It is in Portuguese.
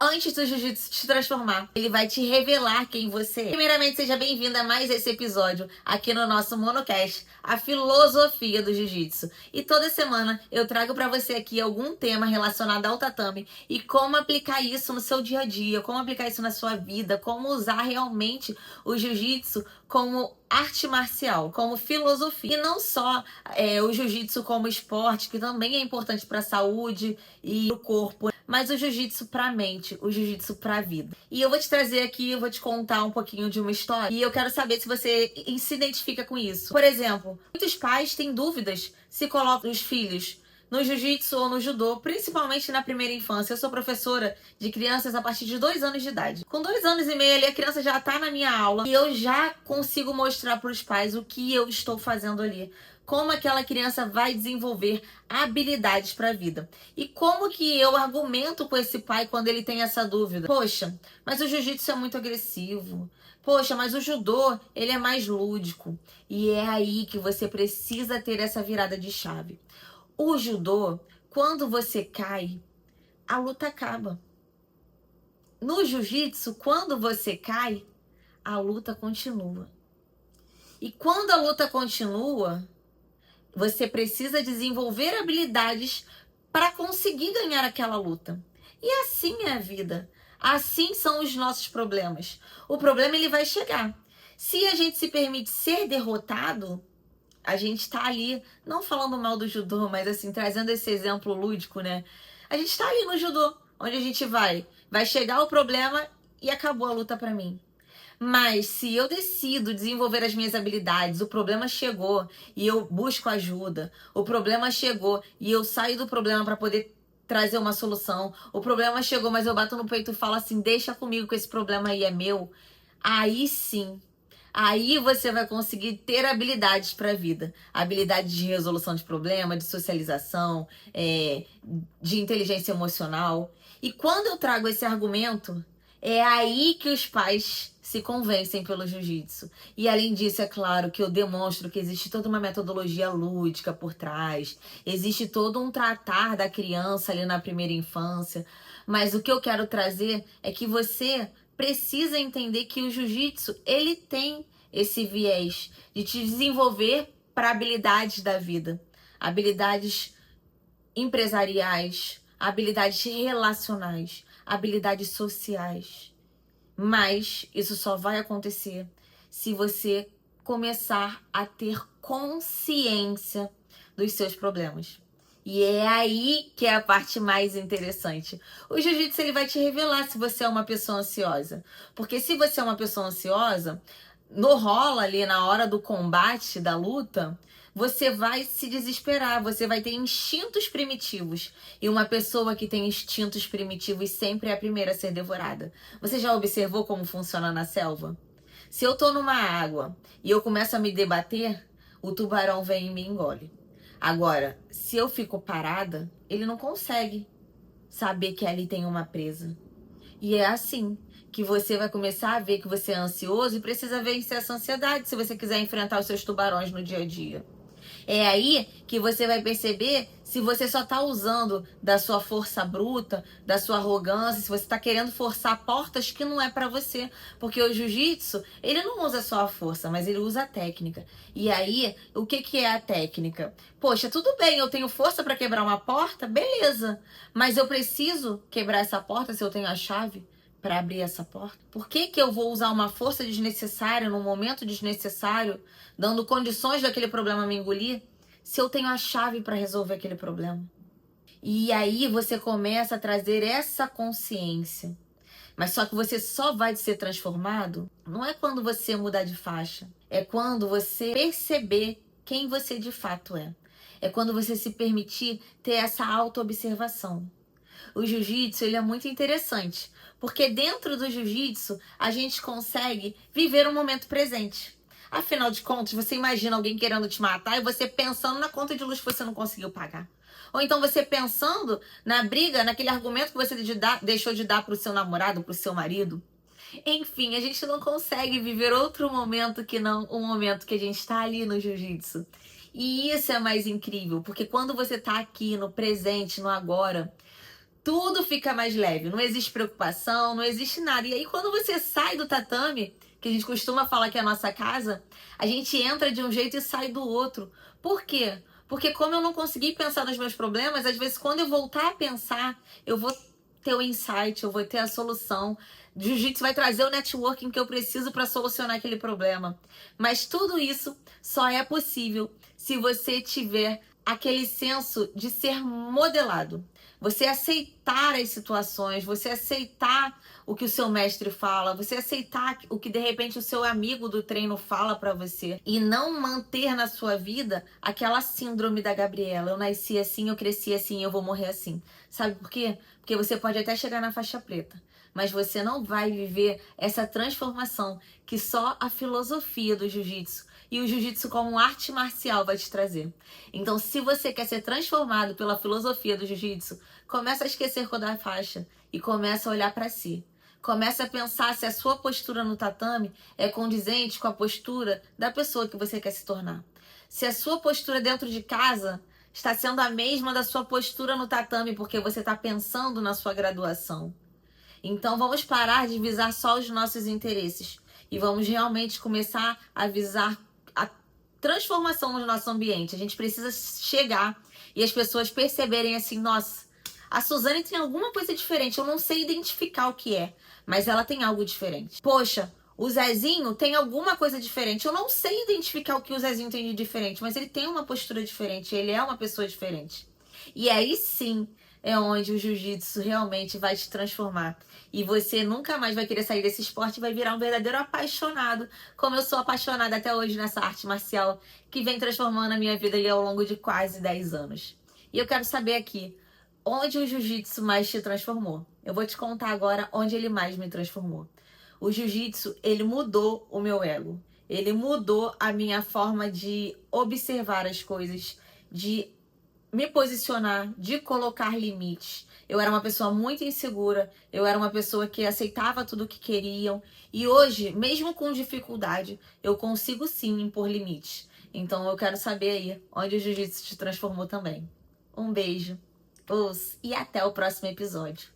antes do jiu-jitsu te transformar. Ele vai te revelar quem você é. Primeiramente, seja bem-vinda a mais esse episódio aqui no nosso Monocast, a filosofia do jiu-jitsu. E toda semana eu trago pra você aqui algum tema relacionado ao tatame e como aplicar isso no seu dia a dia, como aplicar isso na sua vida, como usar realmente o jiu-jitsu como arte marcial, como filosofia. E não só o jiu-jitsu como esporte, que também é importante para a saúde e o corpo, mas o jiu-jitsu para a mente, o jiu-jitsu para a vida. E eu vou te trazer aqui, eu vou te contar um pouquinho de uma história e eu quero saber se você se identifica com isso. Por exemplo, muitos pais têm dúvidas se colocam os filhos no jiu-jitsu ou no judô, principalmente na primeira infância. Eu sou professora de crianças a partir de 2 anos de idade. Com 2 anos e meio ali, a criança já tá na minha aula e eu já consigo mostrar para os pais o que eu estou fazendo ali. Como aquela criança vai desenvolver habilidades para a vida. E como que eu argumento com esse pai quando ele tem essa dúvida? Poxa, mas o jiu-jitsu é muito agressivo. Poxa, mas o judô, ele é mais lúdico. E é aí que você precisa ter essa virada de chave. O judô, quando você cai, a luta acaba. No jiu-jitsu, quando você cai, a luta continua. E quando a luta continua, você precisa desenvolver habilidades para conseguir ganhar aquela luta. E assim é a vida. Assim são os nossos problemas. O problema ele vai chegar. Se a gente se permite ser derrotado, a gente tá ali, não falando mal do judô, mas assim, trazendo esse exemplo lúdico, né? A gente tá ali no judô, onde a gente vai chegar o problema e acabou a luta pra mim. Mas se eu decido desenvolver as minhas habilidades, o problema chegou e eu busco ajuda, o problema chegou e eu saio do problema para poder trazer uma solução, o problema chegou, mas eu bato no peito e falo assim, deixa comigo que esse problema aí é meu, aí sim. Aí você vai conseguir ter habilidades para a vida. Habilidades de resolução de problema, de socialização, de inteligência emocional. E quando eu trago esse argumento, é aí que os pais se convencem pelo jiu-jitsu. E além disso, é claro que eu demonstro que existe toda uma metodologia lúdica por trás. Existe todo um tratar da criança ali na primeira infância. Mas o que eu quero trazer é que você precisa entender que o jiu-jitsu, ele tem esse viés de te desenvolver para habilidades da vida. Habilidades empresariais, habilidades relacionais, habilidades sociais. Mas isso só vai acontecer se você começar a ter consciência dos seus problemas. E é aí que é a parte mais interessante. O jiu-jitsu ele vai te revelar se você é uma pessoa ansiosa. Porque se você é uma pessoa ansiosa, no rola ali na hora do combate, da luta, você vai se desesperar, você vai ter instintos primitivos. E uma pessoa que tem instintos primitivos sempre é a primeira a ser devorada. Você já observou como funciona na selva? Se eu tô numa água e eu começo a me debater, o tubarão vem e me engole. Agora, se eu fico parada, ele não consegue saber que ali tem uma presa. E é assim que você vai começar a ver que você é ansioso e precisa vencer essa ansiedade se você quiser enfrentar os seus tubarões no dia a dia. É aí que você vai perceber se você só tá usando da sua força bruta, da sua arrogância, se você tá querendo forçar portas que não é pra você. Porque o jiu-jitsu, ele não usa só a força, mas ele usa a técnica. E aí, o que que é a técnica? Poxa, tudo bem, eu tenho força pra quebrar uma porta, beleza. Mas eu preciso quebrar essa porta se eu tenho a chave para abrir essa porta? Por que que eu vou usar uma força desnecessária num momento desnecessário, dando condições daquele problema me engolir, se eu tenho a chave para resolver aquele problema? E aí você começa a trazer essa consciência. Mas só que você só vai ser transformado não é quando você mudar de faixa, é quando você perceber quem você de fato é. É quando você se permitir ter essa autoobservação. O jiu-jitsu, ele é muito interessante, porque dentro do jiu-jitsu a gente consegue viver o momento presente. Afinal de contas, você imagina alguém querendo te matar e você pensando na conta de luz que você não conseguiu pagar. Ou então você pensando na briga, naquele argumento que você deixou de dar pro seu namorado, pro seu marido. Enfim, a gente não consegue viver outro momento que não o momento que a gente tá ali no jiu-jitsu. E isso é mais incrível, porque quando você tá aqui no presente, no agora, tudo fica mais leve, não existe preocupação, não existe nada. E aí quando você sai do tatame, que a gente costuma falar que é a nossa casa, a gente entra de um jeito e sai do outro. Por quê? Porque como eu não consegui pensar nos meus problemas, às vezes quando eu voltar a pensar, eu vou ter o insight, eu vou ter a solução. Jiu-jitsu vai trazer o networking que eu preciso para solucionar aquele problema. Mas tudo isso só é possível se você tiver aquele senso de ser modelado. Você aceitar as situações, você aceitar o que o seu mestre fala, você aceitar o que de repente o seu amigo do treino fala pra você e não manter na sua vida aquela síndrome da Gabriela. Eu nasci assim, eu cresci assim, eu vou morrer assim. Sabe por quê? Porque você pode até chegar na faixa preta, mas você não vai viver essa transformação que só a filosofia do jiu-jitsu e o jiu-jitsu como arte marcial vai te trazer. Então, se você quer ser transformado pela filosofia do jiu-jitsu, começa a esquecer quando é faixa e começa a olhar para si. Começa a pensar se a sua postura no tatame é condizente com a postura da pessoa que você quer se tornar. Se a sua postura dentro de casa está sendo a mesma da sua postura no tatame porque você está pensando na sua graduação. Então vamos parar de visar só os nossos interesses e vamos realmente começar a visar a transformação no nosso ambiente. A gente precisa chegar e as pessoas perceberem assim, nossa, a Suzane tem alguma coisa diferente, eu não sei identificar o que é, mas ela tem algo diferente. Poxa, o Zezinho tem alguma coisa diferente, eu não sei identificar o que o Zezinho tem de diferente, mas ele tem uma postura diferente, ele é uma pessoa diferente. E aí sim é onde o jiu-jitsu realmente vai te transformar. E você nunca mais vai querer sair desse esporte e vai virar um verdadeiro apaixonado, como eu sou apaixonada até hoje nessa arte marcial, que vem transformando a minha vida ali ao longo de quase 10 anos. E eu quero saber aqui, onde o jiu-jitsu mais te transformou? Eu vou te contar agora onde ele mais me transformou. O jiu-jitsu, ele mudou o meu ego. Ele mudou a minha forma de observar as coisas, de me posicionar, de colocar limites. Eu era uma pessoa muito insegura, eu era uma pessoa que aceitava tudo o que queriam. E hoje, mesmo com dificuldade, eu consigo sim impor limites. Então eu quero saber aí onde o jiu-jitsu te transformou também. Um beijo, e até o próximo episódio.